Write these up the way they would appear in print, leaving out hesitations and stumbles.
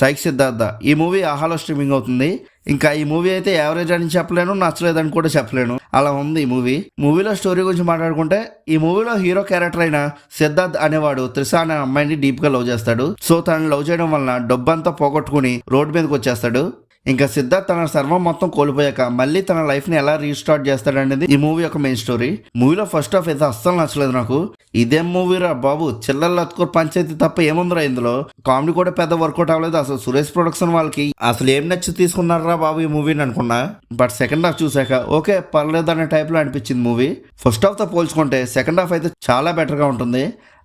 Psych Siddhartha. ఈ movie ఆహాలో streaming అవుతుంది. ఇంకా ఈ మూవీ అయితే యావరేజ్ అని చెప్పలేను, నచ్చలేదని కూడా చెప్పలేను, అలా ఉంది ఈ మూవీ. మూవీలో స్టోరీ గురించి మాట్లాడుకుంటే, ఈ మూవీలో హీరో క్యారెక్టర్ అయిన సిద్ధార్థ్ అనేవాడు త్రిష అనే అమ్మాయిని డీప్ గా లవ్ చేస్తాడు. సో తనని లవ్ చేయడం వలన డబ్బంతా పోగొట్టుకుని రోడ్ మీదకి వచ్చేస్తాడు. ఇంకా సిద్ధార్థ్ తన సర్వం మొత్తం కోల్పోయాక మళ్ళీ తన లైఫ్ ని ఎలా రీస్టార్ట్ చేస్తాడనేది ఈ మూవీ యొక్క మెయిన్ స్టోరీ. మూవీలో ఫస్ట్ హాఫ్ అయితే అస్సలు నచ్చలేదు నాకు. ఇదేం మూవీరా బాబు, చిల్లర్లు అతుకోరు పంచాయతీ తప్ప ఏముందిరా ఇందులో. కామెడీ కూడా పెద్ద వర్కౌట్ అవ్వలేదు. అసలు సురేష్ ప్రొడక్షన్ వాళ్ళకి అసలు ఏం నచ్చి తీసుకున్నారా బాబు ఈ మూవీని అనుకున్నా. బట్ సెకండ్ హాఫ్ చూసాక ఓకే పర్లేదు అనే టైప్ లో అనిపించింది మూవీ. ఫస్ట్ హాఫ్ తో పోల్చుకుంటే సెకండ్ హాఫ్ అయితే చాలా బెటర్ గా ఉంటుంది.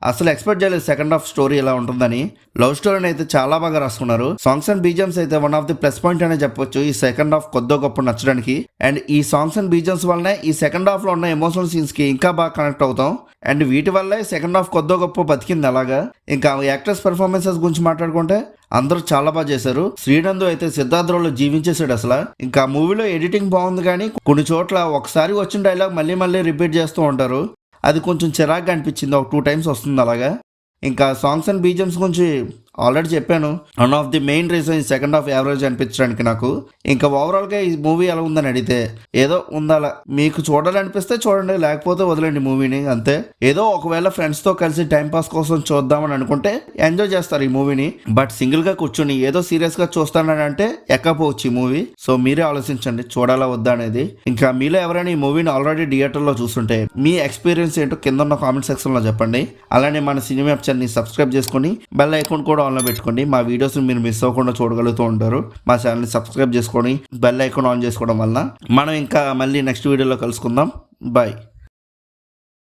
అసలు ఎక్స్పెక్ట్ చేయలేదు సెకండ్ హాఫ్ స్టోరీ ఎలా ఉంటుందని. లవ్ స్టోరీని అయితే చాలా బాగా రాసుకున్నారు. సాంగ్స్ అండ్ బీజిఎమ్స్ అయితే one of the plus point అనే చెప్పొచ్చు ఈ సెకండ్ హాఫ్ కొద్దో గొప్ప నచ్చడానికి. అండ్ ఈ సాంగ్స్ అండ్ బీజిఎమ్స్ వల్లనే ఈ సెకండ్ హాఫ్ లో ఉన్న ఎమోషనల్ సీన్స్ కి ఇంకా బాగా కనెక్ట్ అవుతాం. అండ్ వీటి వల్లే సెకండ్ హాఫ్ కొద్దో గొప్ప బతికింది అలాగా. ఇంకా యాక్టర్స్ పెర్ఫార్మెన్సెస్ గురించి మాట్లాడుకుంటే అందరూ చాలా బాగా చేశారు. శ్రీనందు అయితే సిద్ధార్థ్ రోల్ జీవించేశాడు అసలు. ఇంకా మూవీలో ఎడిటింగ్ బాగుంది, కానీ కొన్ని చోట్ల ఒకసారి వచ్చిన డైలాగ్ మళ్ళీ మళ్ళీ రిపీట్ చేస్తూ ఉంటారు. అది కొంచెం చిరాగ్గా అనిపించింది. ఒక 2 times వస్తుంది అలాగా. ఇంకా సాంగ్స్ అండ్ బీజిఎమ్స్ గురించి ఆల్రెడీ చెప్పాను. One of the main reason ఈ సెకండ్ హాఫ్ యావరేజ్ అనిపించడానికి నాకు. ఇంకా ఓవరాల్గా ఈ మూవీ ఎలా ఉందని అడిగితే ఏదో ఉండాలా, మీకు చూడాలనిపిస్తే చూడండి, లేకపోతే వదిలేండి మూవీని, అంతే. ఏదో ఒకవేళ ఫ్రెండ్స్తో కలిసి టైంపాస్ కోసం చూద్దామని అనుకుంటే ఎంజాయ్ చేస్తారు ఈ మూవీని. బట్ సింగిల్గా కూర్చొని ఏదో సీరియస్గా చూస్తానని అంటే ఎక్కపోవచ్చు ఈ మూవీ. సో మీరే ఆలోచించండి చూడాలా వద్దా అనేది. ఇంకా మీలో ఎవరైనా ఈ మూవీని ఆల్రెడీ థియేటర్లో చూస్తుంటే మీ ఎక్స్పీరియన్స్ ఏంటో కింద ఉన్న కామెంట్ సెక్షన్లో చెప్పండి. అలానే మన సినిమా యాప్ ఛానల్ని సబ్స్క్రైబ్ చేసుకొని బెల్ ఐకాన్ కూడా ఆన్లో పెట్టుకోండి. మా వీడియోస్ మీరు మిస్ అవ్వకుండా చూడగలుగుతూ ఉంటారు. మా ఛానల్ని సబ్స్క్రైబ్ చేసుకొని బెల్ ఐకాన్ ఆన్ చేసుకోవడం వలన మనం ఇంకా మళ్ళీ నెక్స్ట్ వీడియోలో కలుసుకుందాం. బాయ్.